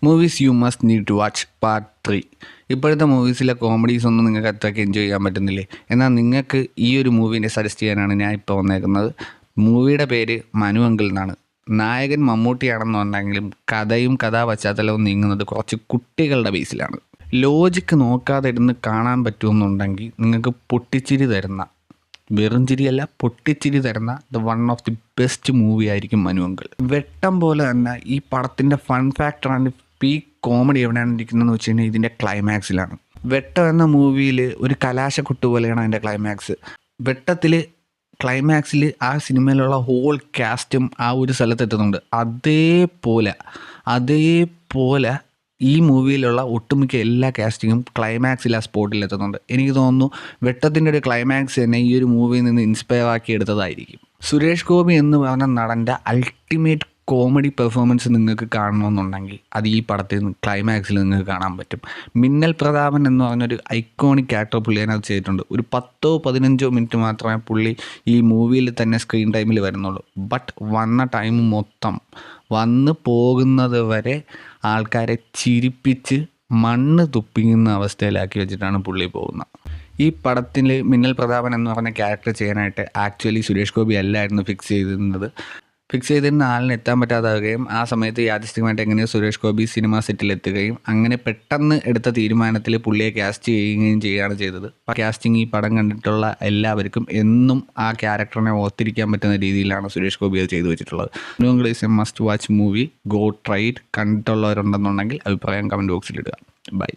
Movies you must need to watch part 3. ഇപ്പോഴത്തെ മൂവീസിലെ comedies ഒന്നും നിങ്ങൾക്ക് അത്രയ്ക്ക് എൻജോയ് ചെയ്യാൻ പറ്റുന്നില്ലേ? എന്നാൽ നിങ്ങൾക്ക് ഈ ഒരു മൂവീനെ സജസ്റ്റ് ചെയ്യാനാണ് ഞാൻ ഇപ്പോൾ വന്നേക്കുന്നത്. മൂവിയുടെ പേര് മനു അങ്കിൾ എന്നാണ്. നായകൻ മമ്മൂട്ടിയാണെന്നുണ്ടെങ്കിലും കഥയും കഥാപശ്ചാത്തലവും നീങ്ങുന്നത് കുറച്ച് കുട്ടികളുടെ ബേസിലാണ്. ലോജിക്ക് നോക്കാതെ ഇരുന്ന് കാണാൻ പറ്റുമെന്നുണ്ടെങ്കിൽ നിങ്ങൾക്ക് പൊട്ടിച്ചിരി തരുന്ന, വെറും ചിരിയല്ല പൊട്ടിച്ചിരി തരുന്ന one of the best movie ആയിരിക്കും മനു അങ്കിൾ. വെട്ടം പോലെ തന്നെ ഈ പടത്തിൻ്റെ fun factor and peak comedy എവിടെയാണ് ഇരിക്കുന്നതെന്ന് വെച്ച് കഴിഞ്ഞാൽ ഇതിൻ്റെ ക്ലൈമാക്സിലാണ്. വെട്ടം എന്ന മൂവിയിൽ ഒരു കലാശക്കൊട്ട് പോലെയാണ് അതിൻ്റെ ക്ലൈമാക്സ്. വെട്ടത്തിൽ ക്ലൈമാക്സിൽ ആ സിനിമയിലുള്ള ഹോൾ കാസ്റ്റും ആ ഒരു സ്ഥലത്തെത്തുന്നുണ്ട്. അതേപോലെ ഈ മൂവിയിലുള്ള ഒട്ടുമിക്ക എല്ലാ കാസ്റ്റിങ്ങും ക്ലൈമാക്സിൽ ആ സ്പോട്ടിൽ എത്തുന്നുണ്ട്. എനിക്ക് തോന്നുന്നു വെട്ടത്തിൻ്റെ ഒരു ക്ലൈമാക്സ് തന്നെ ഈ ഒരു മൂവിയിൽ നിന്ന് ഇൻസ്പയർ ആക്കി എടുത്തതായിരിക്കും. സുരേഷ് ഗോപി എന്ന് പറഞ്ഞ നടൻ്റെ അൾട്ടിമേറ്റ് കോമഡി പെർഫോമൻസ് നിങ്ങൾക്ക് കാണണമെന്നുണ്ടെങ്കിൽ അത് ഈ പടത്തിൽ നിന്ന് ക്ലൈമാക്സിൽ നിങ്ങൾക്ക് കാണാൻ പറ്റും. മിന്നൽ പ്രതാപൻ എന്ന് പറഞ്ഞൊരു ഐക്കോണിക് ആക്ടർ പുള്ളി അതിനകത്ത് ചെയ്തിട്ടുണ്ട്. ഒരു 10-15 മിനിറ്റ് മാത്രമേ പുള്ളി ഈ മൂവിയിൽ തന്നെ സ്ക്രീൻ ടൈമിൽ വരുന്നുള്ളൂ. ബട്ട് വന്ന ടൈം മൊത്തം വന്ന് പോകുന്നത് വരെ ആൾക്കാരെ ചിരിപ്പിച്ച് മണ്ണ് തുപ്പിക്കുന്ന അവസ്ഥയിലാക്കി വെച്ചിട്ടാണ് പുള്ളി പോകുന്നത്. ഈ പടത്തിൽ മിന്നൽ പ്രതാപൻ എന്ന് പറഞ്ഞ ക്യാരക്ടർ ചെയ്യാനായിട്ട് ആക്ച്വലി സുരേഷ് ഗോപി അല്ലായിരുന്നു ഫിക്സ് ചെയ്തിരുന്ന ആളിന് എത്താൻ പറ്റാതാവുകയും ആ സമയത്ത് യാദൃശ്ചികമായിട്ട് എങ്ങനെയോ സുരേഷ് ഗോപി സിനിമ സെറ്റിലെത്തുകയും അങ്ങനെ പെട്ടെന്ന് എടുത്ത തീരുമാനത്തിൽ പുള്ളിയെ കാസ്റ്റ് ചെയ്യുകയും ചെയ്യുകയാണ് ചെയ്തത്. കാസ്റ്റിംഗ് ഈ പടം കണ്ടിട്ടുള്ള എല്ലാവർക്കും എന്നും ആ ക്യാരക്ടറിനെ ഓർത്തിരിക്കാൻ പറ്റുന്ന രീതിയിലാണ് സുരേഷ് ഗോപി അത് ചെയ്തു വെച്ചിട്ടുള്ളത്. നിങ്ങൾ is a must watch movie. Go try it. കണ്ടിട്ടുള്ളവരുണ്ടെന്നുണ്ടെങ്കിൽ അഭിപ്രായം കമൻറ്റ് ബോക്സിൽ ഇടുക. ബൈ.